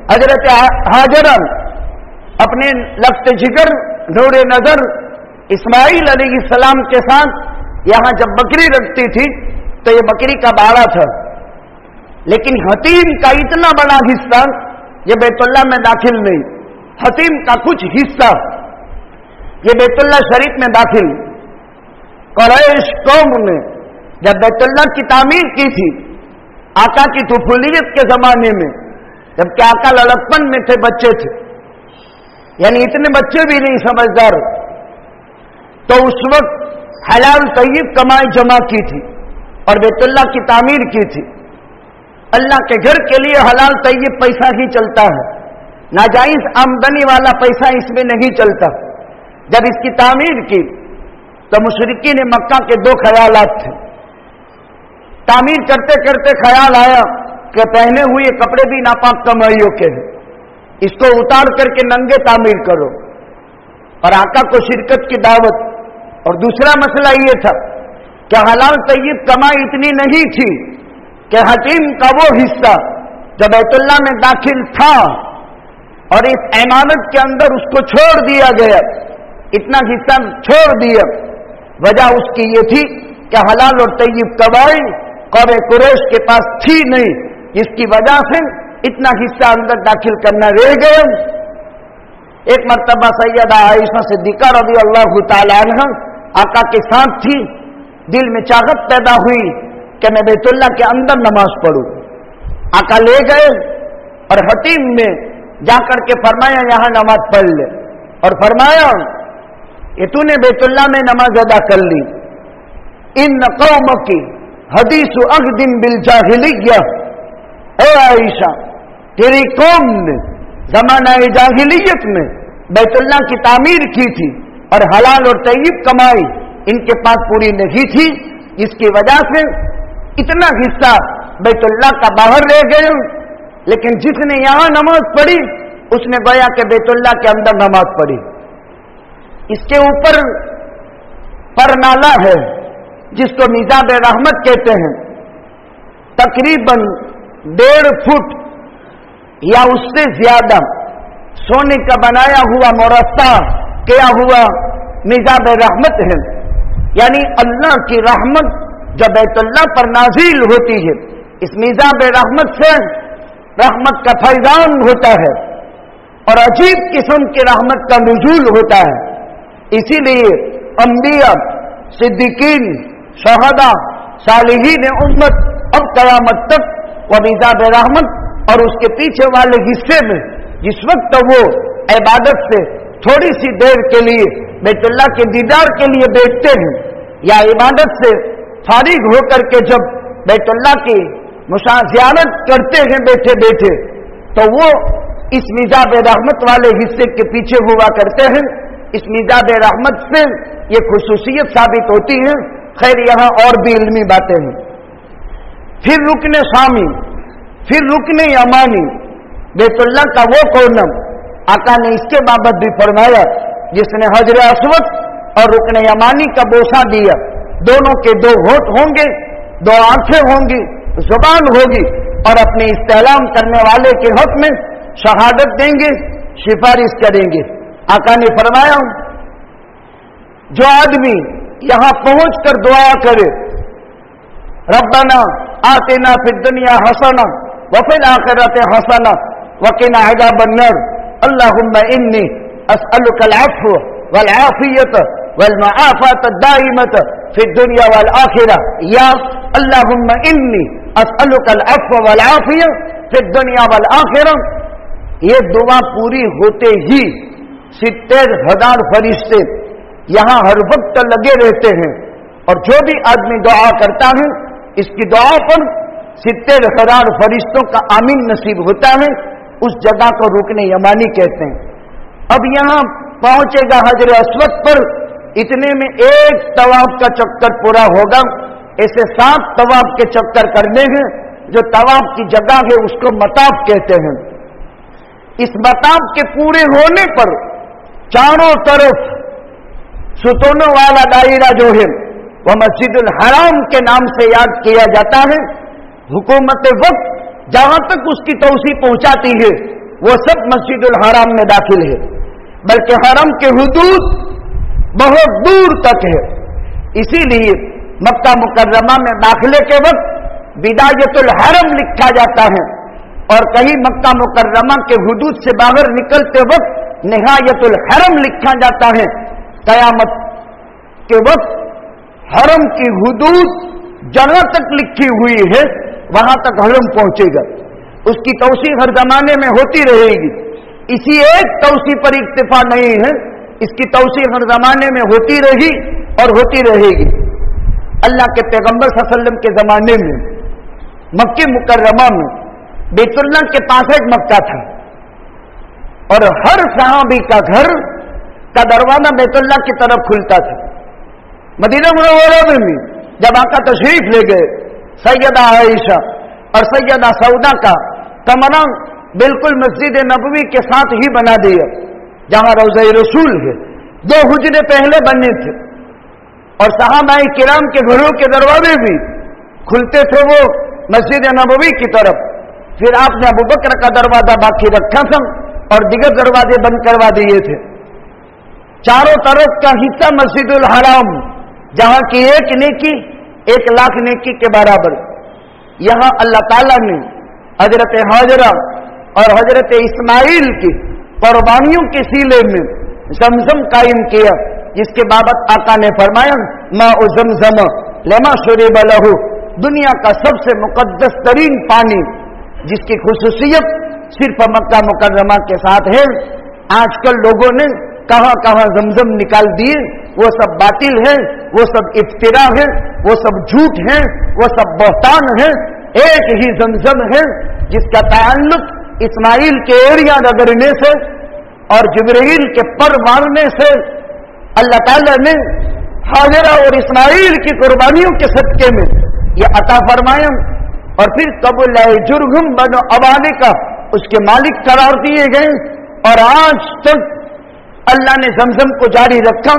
B: हजरत हाजरा अपने लफ्त जिगर नूर नजर इस्माइल अलैहिस्सलाम के साथ यहां जब बकरी रखती थी तो ये बकरी का बाड़ा था, लेकिन हतीम का इतना बड़ा हिस्सा ये बैतुल्ला में दाखिल नहीं। हतीम का कुछ हिस्सा ये बैतुल्ला शरीफ में दाखिल। कुरैश कौम ने जब बैतुल्ला की तामीर की थी आका की तुफुलियत के जमाने में, जबकि आका लड़कपन में थे, बच्चे थे, यानी इतने बच्चे भी नहीं समझदार, तो उस वक्त हलाल तय्यब कमाई जमा की थी और बैतुल्ला की तामीर की थी। अल्लाह के घर के लिए हलाल तय्यब पैसा ही चलता है, नाजायज आमदनी वाला पैसा इसमें नहीं चलता। जब इसकी तामीर की तो मुशरिकीन मक्का के 2 ख्यालात थे। तामीर करते करते ख्याल आया कि पहने हुए कपड़े भी नापाक कमाइयों के हैं, इसको उतार करके नंगे तामीर करो, और आका को शिरकत की दावत। और दूसरा मसला ये था कि हलाल तय्यब कमाई इतनी नहीं थी कि हकीम का वो हिस्सा जो बैतुल्ला में दाखिल था और इस इमारत के अंदर उसको छोड़ दिया गया, इतना हिस्सा छोड़ दिया। वजह उसकी ये थी कि हलाल और तय्यब कमाई कौमे कुरैश के पास थी नहीं, जिसकी वजह से इतना हिस्सा अंदर दाखिल करना रह गया। एक मर्तबा सैयदा आयशा सिद्दीका रज़ी अल्लाह तआला अन्हा आका के साथ थी। दिल में चाहत पैदा हुई कि मैं बैतुल्ला के अंदर नमाज पढ़ूं। आका ले गए और हतीम में जाकर के फरमाया यहां नमाज पढ़ ले, और फरमाया ये तूने बैतुल्ला में नमाज अदा कर ली। इन कौम की हदीस अगदिन बिल जाहिलिया, ए आयशा तेरी कौम ने जमाना जाहिलियत में बैतुल्ला की तामीर की थी और हलाल और तय्यब कमाई इनके पास पूरी नहीं थी, जिसकी वजह से इतना हिस्सा बैतुल्ला का बाहर रह गए। लेकिन जिसने यहां नमाज पढ़ी उसने गोया के बैतुल्ला के अंदर नमाज पढ़ी। इसके ऊपर परनाला है, जिसको मिजाब रहमत कहते हैं, तकरीबन 1.5 फुट या उससे ज्यादा सोने का बनाया हुआ मुरस्सा किया हुआ मिजाब रहमत है। यानी अल्लाह की रहमत जब बैतुल्लाह पर नाजिल होती है, इस मिजाब रहमत से रहमत का फैजान होता है और अजीब किस्म की रहमत का नुज़ूल होता है। इसीलिए अंबिया, सिद्दीकीन, शहदा, सालिहीन उम्मत अब क़यामत तक वह मिजाब रहमत और उसके पीछे वाले हिस्से में जिस वक्त वो इबादत से थोड़ी सी देर के लिए बैतुल्लाह के दीदार के लिए बैठते हैं या इबादत से फारिग होकर के जब बैतुल्लाह की मुशाज़ियारत करते हैं बैठे बैठे, तो वो इस मिजाब रहमत वाले हिस्से के पीछे हुआ करते हैं। इस मिजाब रहमत से ये खुसूसियत साबित होती है। खैर यहाँ और भी इल्मी बातें हैं। फिर रुकने शामी, फिर रुकने यमानी, बैतुल्लाह का वो कोना आका ने इसके बाबत भी फरमाया जिसने हजर अस्वद और रुकने यमानी का बोसा दिया। दोनों के 2 होठ होंगे, 2 आंखें होंगी, जुबान होगी और अपने इस्तेलाम करने वाले के हक में शहादत देंगे, सिफारिश करेंगे। आका ने फरमाया जो आदमी यहां पहुंचकर दुआ करे, रब्बना आतिना फिद दुनिया हसना व फिल आखिरति हसना व किना अज़ाबन नार, अल्लाहुम्मा इन्नी अस्अलुकल अफ़्व वल आफ़ियत वल मुआफ़ात दाइमत फिद दुनिया वल आखिरा, या अल्लाहुम्मा इन्नी अस्अलुकल अफ़्व वल आफ़ियत फिद दुनिया वल आखिरा। ये दुआ पूरी होते ही 70,000 फरिश्ते यहां हर वक्त लगे रहते हैं और जो भी आदमी दुआ करता है इसकी दुआ पर 70,000 फरिश्तों का आमीन नसीब होता है। उस जगह को रुकने यमानी कहते हैं। अब यहां पहुंचेगा हजर अस्वद पर, इतने में एक तवाफ का चक्कर पूरा होगा। ऐसे 7 तवाफ के चक्कर करने हैं। जो तवाफ की जगह है उसको मताफ कहते हैं। इस मताफ के पूरे होने पर चारों तरफ सुतोनों वाला दायरा जो है वह मस्जिदुल हराम के नाम से याद किया जाता है। हुकूमत वक्त जहां तक उसकी तौसी पहुंचाती है वो सब मस्जिदुल हराम में दाखिल है, बल्कि हरम के हुदूद बहुत दूर तक है। इसीलिए मक्का मुकर्रमा में दाखिले के वक्त बिदायतुल हरम लिखा जाता है और कहीं मक्का मुकर्रमा के हुदूद से बाहर निकलते वक्त निहायतुल हरम लिखा जाता है। कयामत के वक्त हरम की हुदूद जहां तक लिखी हुई है वहां तक हरम पहुंचेगा। उसकी तौसी हर जमाने में होती रहेगी। इसी एक तौसी पर इक्तिफा नहीं है, इसकी तौसी हर जमाने में होती रही और होती रहेगी। अल्लाह के पैगंबर सल्लल्लाहु अलैहि वसल्लम के जमाने में मक्के मुकर्रमा में बैतुल्लाह के पास एक मक्का था और हर सहाबी का घर का दरवाजा बैतुल्लाह की तरफ खुलता था। मदीना मुनव्वरा में भी जब आका तशरीफ ले गए, सैयदा आयशा और सैयदा सौदा का कमरा बिल्कुल मस्जिद नबवी के साथ ही बना दिया जहां रोज़ा रसूल है। 2 हुजरे पहले बने थे और सहाबाए किराम के घरों के दरवाजे भी खुलते थे वो मस्जिद नबवी की तरफ। फिर आपने अबू बकर का दरवाजा बाकी रखा था और दिगर दरवाजे बंद करवा दिए थे। चारों तरफ का हिस्सा मस्जिदुल हराम जहां की एक नेकी 1,00,000 नेकी के बराबर। यहां अल्लाह ताला ने हजरत हाजरा और हजरत इस्माइल की कुर्बानियों के सीले में जमजम कायम किया, जिसके बाबत आका ने फरमाया माउ ज़मज़म लमा शुरिब लहू, दुनिया का सबसे मुकद्दस तरीन पानी जिसकी खुसूसियत सिर्फ मक्का मुकर्रमा के साथ है। आजकल लोगों ने कहां कहां जमजम निकाल दिए, वो सब बातिल है, वो सब इफ्तिरा है, वो सब झूठ है, वो सब बहतान है। एक ही जमजम है जिसका ताल्लुक इस्माइल के एरिया रगड़ने से और जिब्रील के पर मारने से अल्लाह ताला ने हाजरा और इस्माइल की कुर्बानियों के सदके में यह अता फरमाया और फिर कबुल जुर्गुम बनो अबाने का उसके मालिक करार दिए गए और आज तक अल्लाह ने जमजम को जारी रखा।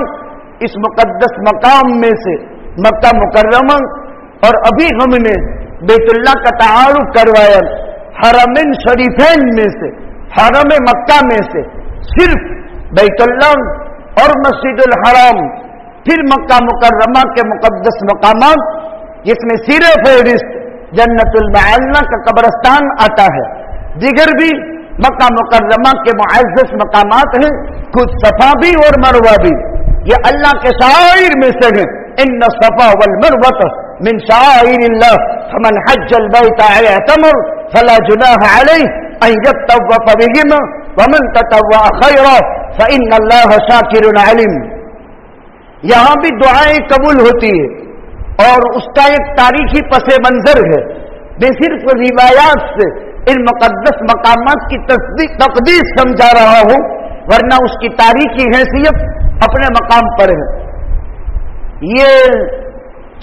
B: इस मुकद्दस मकाम में से مکہ مکرمہ اور ابھی ہم نے بیت اللہ کا تعارف کروایا. حرمین شریفین میں سے، حرم مکہ میں سے صرف بیت اللہ اور مسجد الحرام، پھر مکہ مکرمہ کے مقدس مقامات، جس میں سیر فہرست جنت المعلی کا قبرستان آتا ہے. دیگر بھی مکہ مکرمہ کے معزز مقامات ہیں، خود صفا بھی اور مروہ بھی. یہ اللہ کے شعائر میں سے ہیں. ان الصفا والمروہ من شعائر اللہ فمن حج البیت او اعتمر فلا جناح علیہ ان یطوف بہما ومن تطوع خیرا فإن اللہ شاکر علیم. یہاں بھی دعائیں قبول ہوتی ہے اور اس کا ایک تاریخی پس منظر ہے. میں صرف روایات سے ان مقدس مقامات کی تقدیس سمجھا رہا ہوں، ورنہ اس کی تاریخی حیثیت اپنے مقام پر ہے. یہ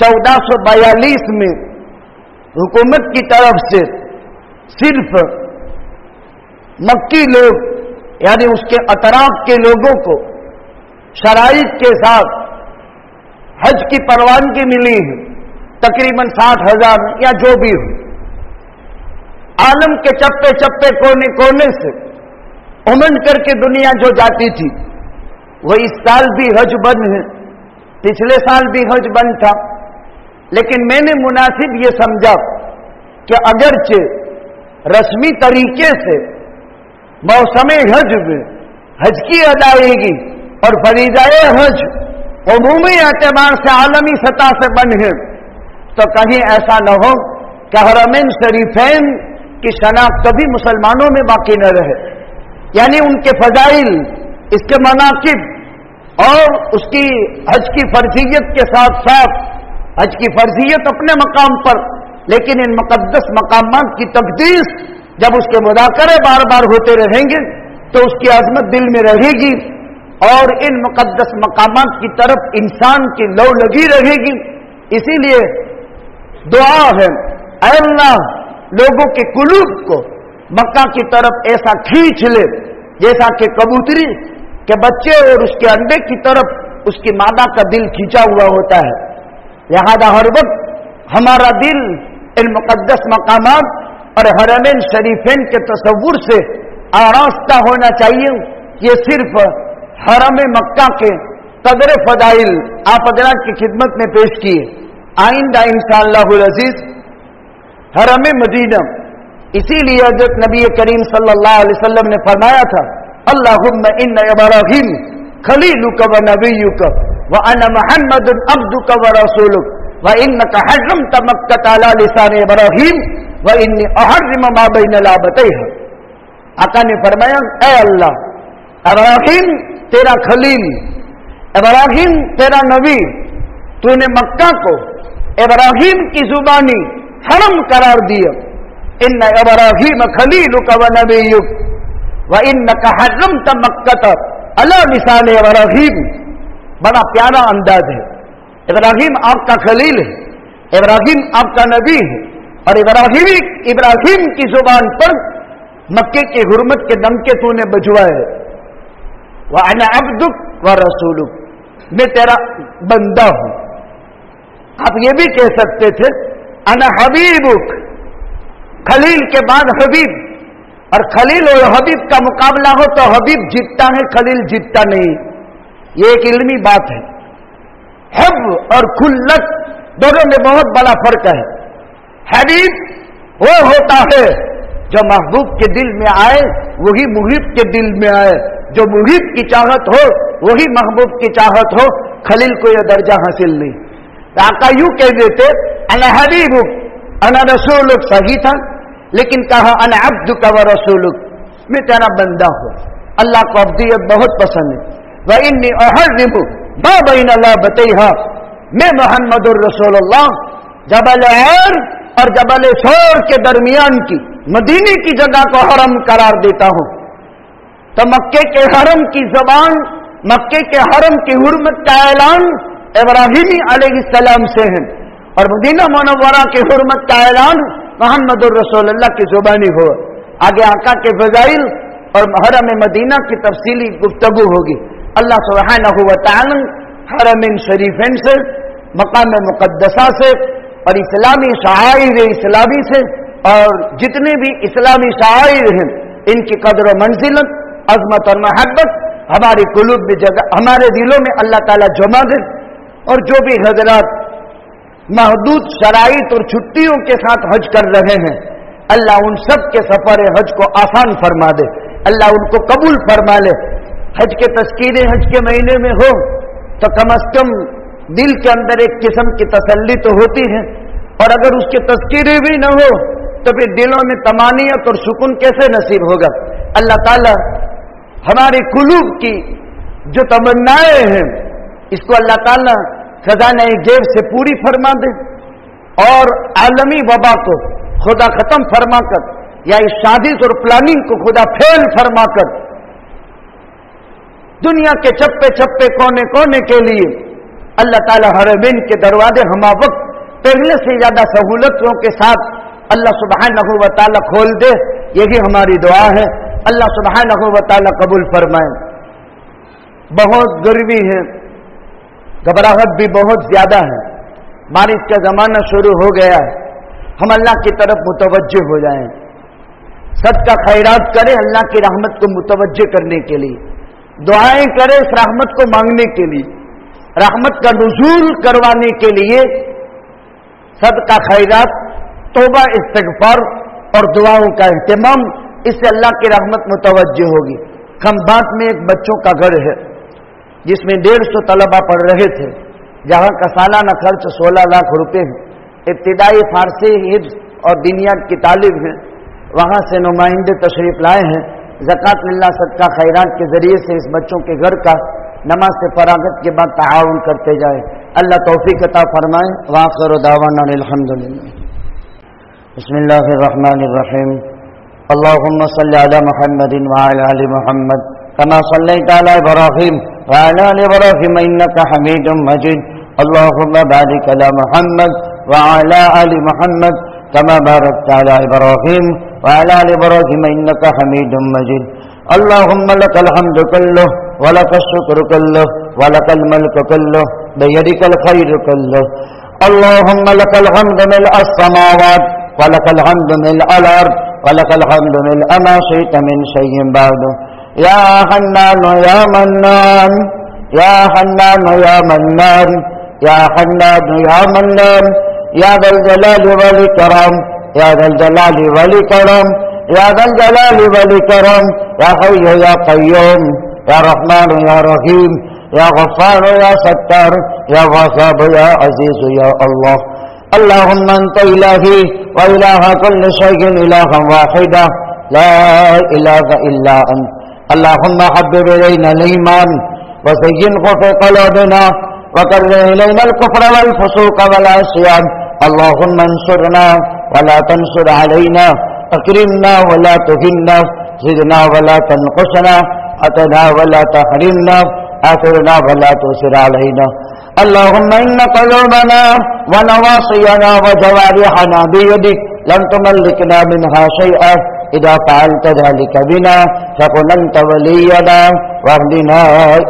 B: 1442 میں حکومت کی طرف سے صرف مکی لوگ یعنی اس کے اطراف کے لوگوں کو شرائط کے ساتھ حج کی پروانگی ملی ہے، تقریباً 60,000 یا جو بھی ہو. عالم کے چپے چپے کونے کونے سے امن کر کے دنیا جو جاتی تھی، وہ اس سال بھی حج بند ہے، پچھلے سال بھی حج بند تھا. لیکن میں نے مناسب یہ سمجھا کہ اگرچہ رسمی طریقے سے موسم حج میں حج کی ادائیگی اور فریضہ حج عمومی اعتبار سے عالمی سطح سے بند ہے، تو کہیں ایسا نہ ہو کہ حرمین شریفین کی شناخت کبھی مسلمانوں میں باقی نہ رہے. یعنی ان کے فضائل، اس کے مناقب اور اس کی حج کی فرضیت کے ساتھ ساتھ حج کی فرضیت اپنے مقام پر، لیکن ان مقدس مقامات کی تقدیس جب اس کے مذاکرے بار بار ہوتے رہیں گے تو اس کی عظمت دل میں رہے گی اور ان مقدس مقامات کی طرف انسان کی لو لگی رہے گی. اسی لیے دعا ہے، اے اللہ لوگوں کے قلوب کو مکہ کی طرف ایسا کھینچ لے جیسا کہ کبوتری کے بچے اور اس کے انڈے کی طرف اس کی مادہ کا دل کھینچا ہوا ہوتا ہے. لہذا ہر وقت ہمارا دل ان مقدس مقامات اور حرمین شریفین کے تصور سے آراستہ ہونا چاہیے. یہ صرف حرم مکہ کے قدر فضائل آپ حضرات کی خدمت میں پیش کیے. آئندہ انشاءاللہ العزیز حرم مدینہ، اسی لیے حضرت نبی کریم صلی اللہ علیہ وسلم نے فرمایا تھا، اللہم ان ابراہیم خلیلک و نبیک وانا محمد عبدک و رسولک وانک حرمت مکۃ علی لسان ابراہیم وانی احرم ما بین لابتیہا. آقا نے فرمایا، اے اللہ ابراہیم تیرا خلیل، ابراہیم تیرا نبی، تو نے مکہ کو ابراہیم کی زبانی حرم قرار دیا. ان ابراہیم خلیلک و نبیک وانک حرمت مکۃ علی لسان ابراہیم. بڑا پیارا انداز ہے. ابراہیم آپ کا خلیل ہے، ابراہیم آپ کا نبی ہے، اور ابراہیم کی زبان پر مکے کی حرمت کے ڈنکے تو نے بجوائے. وانا عبدک و رسولک، میں تیرا بندہ ہوں. آپ یہ بھی کہہ سکتے تھے انا حبیبک، خلیل کے بعد حبیب، اور خلیل اور حبیب کا مقابلہ ہو تو حبیب جیتتا ہے، خلیل جیتتا نہیں. یہ ایک علمی بات ہے. حب اور خلت دونوں میں بہت بڑا فرق ہے. حبیب وہ ہوتا ہے جو محبوب کے دل میں آئے وہی محب کے دل میں آئے، جو محب کی چاہت ہو وہی محبوب کی چاہت ہو. خلیل کو یہ درجہ حاصل نہیں. آقا یوں کہہ دیتے انا حبیبک انا رسولک، صحیح تھا، لیکن کہا انا عبدک و رسولک، میں تیرا بندہ ہوں. اللہ کو عبدیت بہت پسند ہے. وانی احرم ما بین لابتیہا، میں محمد الرسول اللہ جبل عیر اور جبل ثور کے درمیان کی مدینے کی جگہ کو حرم قرار دیتا ہوں. تو مکے کے حرم کی زبان، مکے کے حرم کی حرمت کا اعلان ابراہیمی علیہ السلام سے ہے، اور مدینہ منورہ کی حرمت کا اعلان محمد الرسول اللہ کی زبانی ہو. آگے آقا کے فضائل اور حرم مدینہ کی تفصیلی گفتگو ہوگی. اللہ سبحانہ و تعالی حرمین شریفین سے मकाम मुक़द्दसा से और इस्लामी शाआइर इस्लामी से, और जितने भी इस्लामी शाआइर हैं इनकी कदर व मंजिलत, अजमत और महब्बत हमारे कुलूब में जगह, हमारे दिलों में अल्लाह ताला जमा दे। और जो भी हजरात महदूद शराइत और छुट्टियों के साथ हज कर रहे हैं, अल्लाह उन सब के सफर हज को आसान फरमा दे, अल्लाह उनको कबूल फरमा ले। हज के तस्कीरें हज के महीने में हो तो कम अज कम दिल के अंदर एक किस्म की तसल्ली तो होती है, और अगर उसके तस्कीरें भी न हो तो फिर दिलों में तमानियत और सुकून कैसे नसीब होगा। अल्लाह ताला हमारे कुलूब की जो तमन्नाएं हैं इसको अल्लाह ताला खजाना गैब से पूरी फरमा दे, और आलमी वबा को खुदा खत्म फरमा कर, या इस साजिश और प्लानिंग को खुदा फेल फरमा कर दुनिया के चप्पे चप्पे कोने कोने के लिए अल्लाह ताला हरमैन के दरवाजे हमा वक्त पहले से ज्यादा सहूलतों के साथ अल्लाह सुब्हानहू व तआला खोल दे। यही हमारी दुआ है, अल्लाह सुब्हानहू व तआला कबूल फरमाए। बहुत गर्मी है, घबराहट भी बहुत ज्यादा है, बारिश का जमाना शुरू हो गया है। हम अल्लाह की तरफ मुतवज्जे हो जाएं, सदका खैरात करें अल्लाह की रहमत को मुतवज्जे करने के लिए, दुआएं करें इस रहमत को मांगने के लिए, रहमत का नुज़ूल करवाने के लिए। सदका खैरात, तौबा, इस्तिग़फ़ार और दुआओं का एहतिमाम, इससे अल्लाह की रहमत मुतवज्जे होगी। खंभात में एक बच्चों का घर है जिसमें 150 तलबा पढ़ रहे थे, जहां का सालाना खर्च 16 लाख रुपए है। इब्तिदाई फारसी, हिफ्ज़ और दीनियात की तालीम है। वहां से नुमाइंदे तशरीफ लाए हैं, ज़कात लिल्लाह सदका खैरात के जरिए से इस बच्चों के घर का नमाज से फरागत के बाद ताआवुन करते जाए। अल्लाह तौफीक अता फरमाए। व आखिरु दावाना अल्हम्दुलिल्लाह। बिस्मिल्लाहिर रहमानिर रहीम। अल्लाहुम्मा सल्लि अला मुहम्मदिन व अला आलि मुहम्मद कमा सल्लैता अला इब्राहीम व अला आलि इब्राहीम इन्नका हमीदुम मजीद। अल्लाहुम्मा बारिक अला मुहम्मद व अला आलि मुहम्मद कमा बारकता अला इब्राहीम व अला आलि इब्राहीम इन्नका हमीदुम मजीद। अल्लाहुम्मा लकल हम्दु कुल्लुहु व लकश शुक्रू कुल्लुहु व लकल मुल्कु कुल्लुहु बियदिकल खैरु कुल्लुहु। अल्लाहुम्मा लकल हम्दु मिल्अस समावात व लकल हम्दु मिल्अल अर्द व लकल हम्दु मिल्अ मा शि'ता मिन शैइन बअदु। या हन्नान या मन्नान, या हन्नान या मन्नान, या हन्नान या मन्नान, या दल जलाली वल इकराम, या दल जलाली वल इकराम, या दल जलाली वल इकराम, या हय्यु या क़य्यूम, या रहमान या रहीम, या गफ्फार या सत्तार, या वहाब या अजीज या अल्लाह। अल्लाहुम्मा अंता इलाही व इलाहा कुल्लि शैइन इलाहन वाहिदा ला इलाहा इल्ला अंत। अल्लाहुम्मा हब्बिब इलैना al-ईमान व ज़य्यिनहु फ़ी क़ुलूबिना व कर्रिह इलैना al-कुफ़्र वल फ़ुसूक़ वल इस्यान। अल्लाहुम्मा अंसुरना व ला तंसुर अलैना, अकरिमना व ला तुहिन्ना, ज़िदना व ला तनक़ुसना, अतना व ला तहरिमना, आथिरना व ला तुसिर अलैना। अल्लाहुम्मा इन्ना क़ुलूबना व नवासियना व जवारिहना बियदिक लम तुमल्लिकना मिनहा शैअन इज़ा फ़अल्त ज़ालिका बिना फ़कुन अंत वलियना वहदिना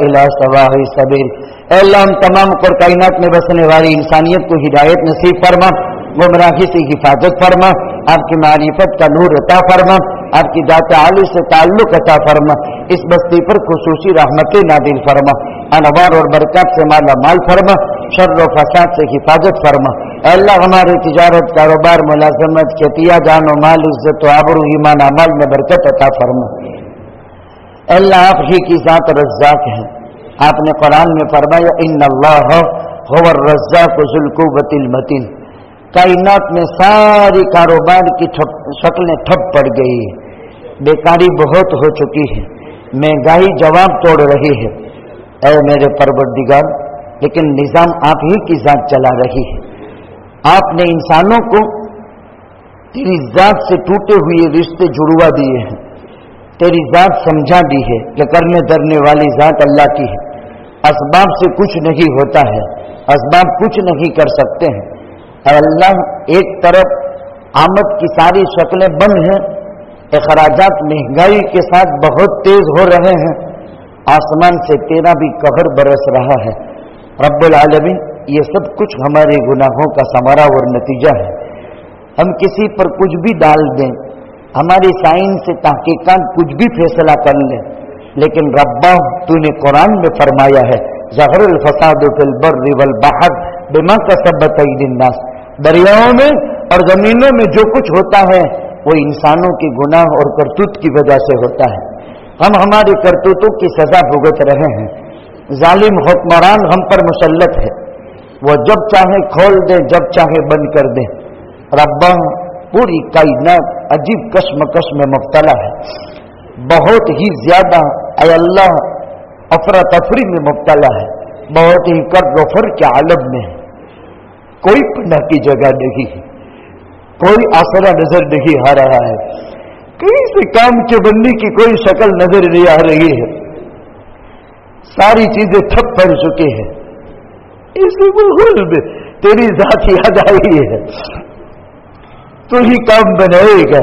B: इला सवाई सबील। अल्लाह हम तमाम कायनात में बसने वाली इंसानियत को हिदायत नसीब फरमा, गुमराही से हिफाजत फरमा, आपकी मारिफत का नूर अता फरमा, आपकी जात आली से ताल्लुक अता फरमा, इस बस्ती पर खुसूसी रहमतें नादिल फरमा, अनवार और बरकत से माला माल फरमा, शर्र और फसाद से हिफाजत फरमा। अल्लाह हमारी तिजारत, कारोबार, मुलाजमत, खेतिया, जान और माल, इज्जत और आबरू, ईमान, अमल में बरकत अता फरमा। अल्लाह आप ही की जात रज़्ज़ाक़ है। आपने कुरान में फरमाया इन्नल्लाह हुवर रज़्ज़ाक़ु ज़ुल कुव्वतिल मतीन। कायनात में सारी कारोबार की शक्लें ठप पड़ गई है, बेकारी बहुत हो चुकी है, महंगाई जवाब तोड़ रही है। ऐ मेरे परवरदिगार, लेकिन निजाम आप ही की जात चला रही है। आपने इंसानों को तेरी जात से टूटे हुए रिश्ते जुड़वा दिए हैं, तेरी जात समझा दी है कि करने धरने वाली जात अल्लाह की है। असबाब से कुछ नहीं होता है, असबाब कुछ नहीं कर सकते हैं। अल्लाह एक तरफ आमद की सारी शक्लें बंद हैं, अखराजात महंगाई के साथ बहुत तेज हो रहे हैं, आसमान से तेरा भी कहर बरस रहा है। रब्बुल आलमीन, یہ سب कुछ हमारे गुनाहों का समारा और नतीजा है। हम किसी पर कुछ भी डाल दें, हमारी साइंस से तहकीकात कुछ भी फैसला कर ले, लेकिन रब्बा तूने कुरान में फरमाया है ज़हरल फसाद फिल बर्रि वल बहर बिमा कसबत अयदीन नास, दरियाओं में और जमीनों में जो कुछ होता है वो इंसानों के गुनाह और करतूत की वजह से होता है। हम हमारी करतूतों की सजा भुगत रहे हैं। जालिम हुक्मरान हम पर मुसल्लत है, वो जब चाहे खोल दे जब चाहे बंद कर दे। रब्बा पूरी कायनात अजीब कश्मकश में मुब्तला है, बहुत ही ज्यादा ऐ अल्लाह अफरा तफरी में मुब्तला है, बहुत ही कर्ज फर के आलम में है। कोई पनाह की जगह नहीं है, कोई आसरा नजर नहीं आ रहा है, कहीं से काम के बनने की कोई शक्ल नजर नहीं आ रही है, सारी चीजें ठप पड़ चुकी है। इसी माहौल में तेरी जात याद आई है, तू ही काम बनाएगा।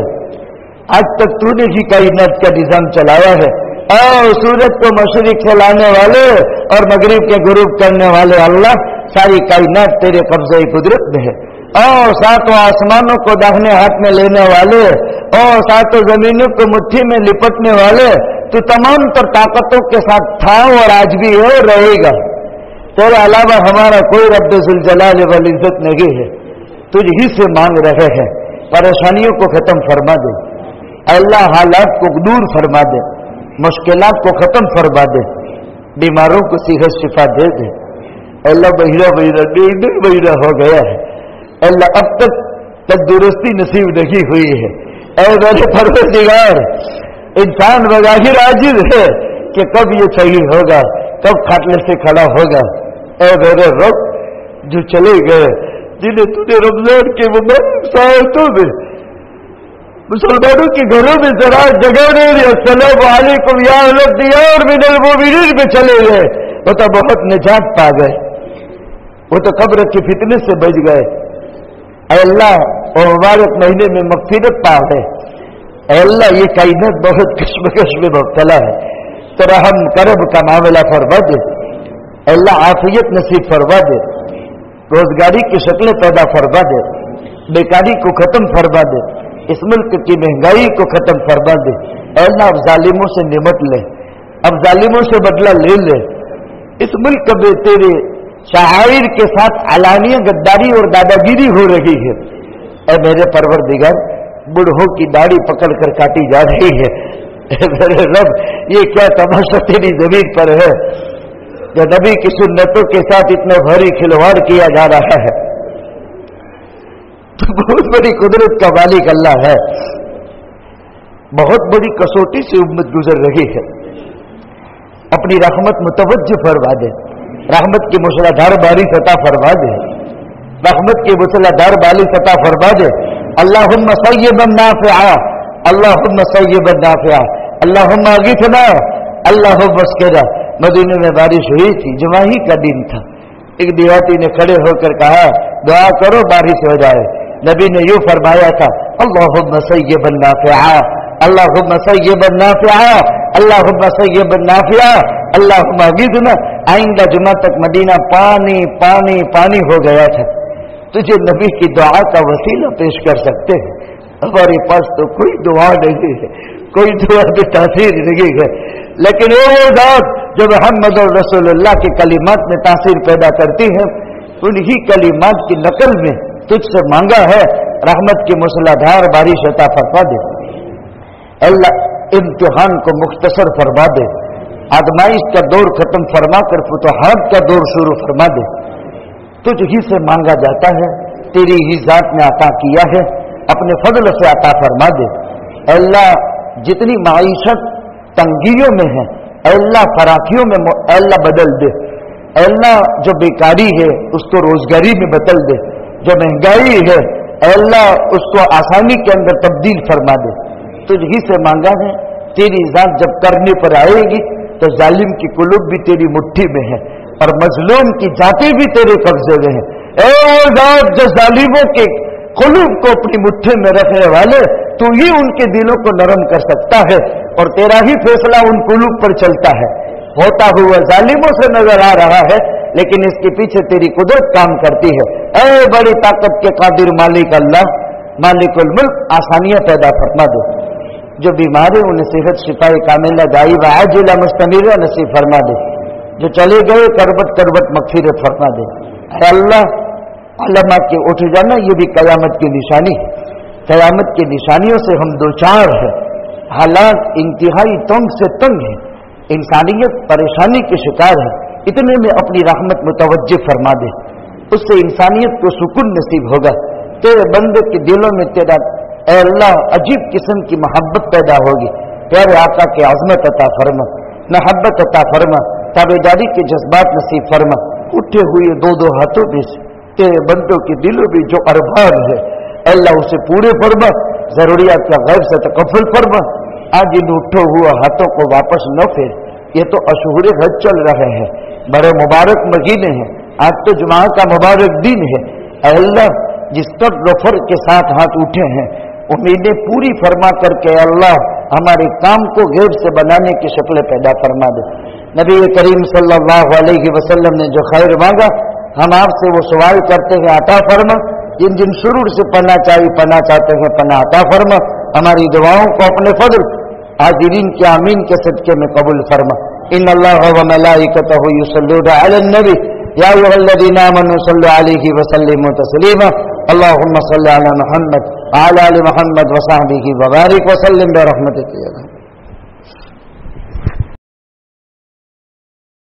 B: आज तक तूने ही कायनात का निजाम चलाया है। और सूरज को मशरिक से लाने वाले और मगरिब के गुरूब करने वाले अल्लाह, सारी कायनात तेरे कब्जे कुदरत में है। और सातों आसमानों को दाहिने हाथ में लेने वाले और सातों जमीनों को मुट्ठी में लिपटने वाले, तू तमाम तर ताकतों के साथ था और आज भी है और रहेगा। तेरे अलावा हमारा कोई रब्बे जुल जलाल वल इज्जत नहीं है। तुझ ही से मांग रहे हैं, परेशानियों को खत्म फरमा दे अल्लाह, हालात को दूर फरमा दे, मुश्किलात को खत्म फरमा दे, बीमारों को सेहत शिफा दे दे। अल्लाह बहिरा बहिरा डेढ़ बहिरा हो गया है, अल्लाह अब तक तंदुरुस्ती नसीब नहीं हुई है। ऐ मेरे परवरदिगार, इंसान बगाहिर आजिज है कि कब ये सही होगा, कब खाटले से खड़ा होगा। ऐ मेरे रब, जो चले गए, जिन्हें तूने रमजान के मुबारक सालों में मुसलमानों के घरों में जरा जगह नहीं दी, अस्सलामु अलैकुम या अहलद दियार मिनल मोमिनीन में चले गए, वो तो बहुत निजात पा गए, वो तो कब्र की फितने से बच गए। अल्लाह और मुबारक महीने में मगफिरत पा गए। अल्लाह ये कायनात बहुत कश्मकश में मुब्तला है, तो रहम करब का मामला फरमा दे अल्लाह, आफियत नसीब फरमा दे, रोजगारी की शक्लें पैदा फरमा दे, बेकारी को खत्म फरमा दे, इस मुल्क की महंगाई को खत्म फरमा दे। अल्लाह अब जालिमों से निमट ले, अब जालिमों से बदला ले ले। इस मुल्क में तेरे शायर के साथ अलानिया गद्दारी और दादागिरी हो रही है। ऐ मेरे परवरदिगार, बूढ़ों की दाढ़ी पकड़ कर काटी जा रही है। मेरे रब, ये क्या तमाशा तेरी जमीन पर है, या नबी की सुन्नतों के साथ इतना भारी खिलवाड़ किया जा रहा है। तो बहुत बड़ी कुदरत का मालिक अल्लाह है, बहुत बड़ी कसौटी से उम्मत गुजर रही है। अपनी रहमत मुतवज्जो फरमा दे, रहमत की मूसलाधार बारिश अता फरमा दे, रहमत की मूसलाधार बारिश अता फरमा दे। अल्लाहुम्मा सय्यबन नाफ़िआ, अल्लाहुम्मा सय्यबन नाफ़िआ, अल्लाहुम्मा अग़िथना, अल्लाहुम्मा अस्क़िना। मदीने में बारिश हुई थी, जुमा ही का दिन था। एक देहाती ने खड़े होकर कहा, दुआ करो बारिश हो जाए। नबी ने यूं फरमाया था, अल्लाहुम्मा सय्यबन नाफ़िआ, अल्लाहुम्मा सय्यबन नाफ़िआ, अल्लाहुम्मा सय्यबन नाफ़िआ, अल्लाहुम्मा अग़िथना। आइंदा जुमा तक मदीना पानी पानी पानी हो गया था। तुझे नबी की दुआ का वसीला पेश कर सकते हैं, हमारे पास तो कोई दुआ नहीं है, कोई दुआ की तासीर नहीं है, लेकिन वो बात जो मोहम्मद रसूलुल्लाह के कलिमात में तासीर पैदा करती है, उन्हीं कलिमात की नकल में तुझसे मांगा है, रहमत की मूसलाधार बारिश अता फरमा दे। अल्लाह इम्तिहान को मुख्तसर फरमा दे, आजमाइश का दौर खत्म फरमा कर फुतहात का दौर शुरू फरमा दे। तुझ ही से मांगा जाता है, तेरी ही जात ने अता किया है, अपने फजल से अता फरमा दे। अल्लाह जितनी माईशत तंगियों में है, अल्लाह फराकियों में अल्लाह बदल दे। अल्लाह जो बेकारी है उसको रोजगारी में बदल दे, जो महंगाई है अल्लाह उसको आसानी के अंदर तब्दील फरमा दे। तुझ ही से मांगा है, तेरी जात जब करने पर आएगी तो जालिम की कुलूब भी तेरी मुट्ठी में है और मजलूम की जातें भी तेरे कब्जे में है। ए वो जात जो जालिमों के कुलूब को अपनी मुट्ठी में रखने वाले, तू ही उनके दिलों को नरम कर सकता है और तेरा ही फैसला उन कुलूब पर चलता है। होता हुआ जालिमों से नजर आ रहा है لیکن اس کے پیچھے تیری قدرت کام کرتی ہے۔ اے بڑی طاقت کے قادر مالک اللہ، مالک الملک، آسانیاں پیدا فرما دے، جو بیمار ہیں انہیں صحت شفا کاملہ دائمہ عاجلہ مستمرہ نصیب فرما دے، جو چلے گئے کروٹ کروٹ مغفرت فرما دے۔ اے اللہ، علماء کے اٹھ جانا یہ بھی قیامت کی نشانی ہے، قیامت کی نشانیوں سے ہم دوچار ہیں، حالات انتہائی تنگ سے تنگ ہیں، انسانیت پریشانی کے شکار ہے، اتنے میں اپنی رحمت متوجہ فرما دے، اس سے انسانیت کو سکون نصیب ہوگا، تیرے بندے کے دلوں میں تیرا اے اللہ عجیب قسم کی محبت پیدا ہوگی، پیارے آقا کی عظمت عطا فرما، محبت عطا فرما، تابعداری کے جذبات نصیب فرما، اٹھے ہوئے دو دو ہاتھوں میں سے تیرے بندوں کے دلوں میں جو ارباب ہے اے اللہ اسے پورے فرما، ضروریات کا غیب سے تکفل فرما، آج ان اٹھے ہوئے ہاتھوں کو واپس نہ پھیر، یہ تو اشہور حج چل رہے ہیں، بڑے مبارک مہینے ہیں، آج تو جمعہ کا مبارک دن ہے، اے اللہ جس طرح رفر کے ساتھ ہاتھ اٹھے ہیں امیدیں پوری فرما کر کے اللہ ہمارے کام کو غیب سے بنانے کی شکل پیدا فرما دے۔ نبی کریم صلی اللہ علیہ وسلم نے جو خیر مانگا ہم آپ سے وہ سوال کرتے ہیں عطا فرما، جن جن شرور سے پناہ چاہتے ہیں پناہ عطا فرما، ہماری دعاؤں کو اپنے فضل حاضرین کے آمین کے صدقے میں قبول فرما۔ ان اللہ و ملائکتہ یصلون علی النبی یا ایھا الذین آمنوا صلوا علیہ وسلموا تسلیما، اللهم صل علی محمد وعلی آل محمد وصحبہ وبارک وسلم برحمتک۔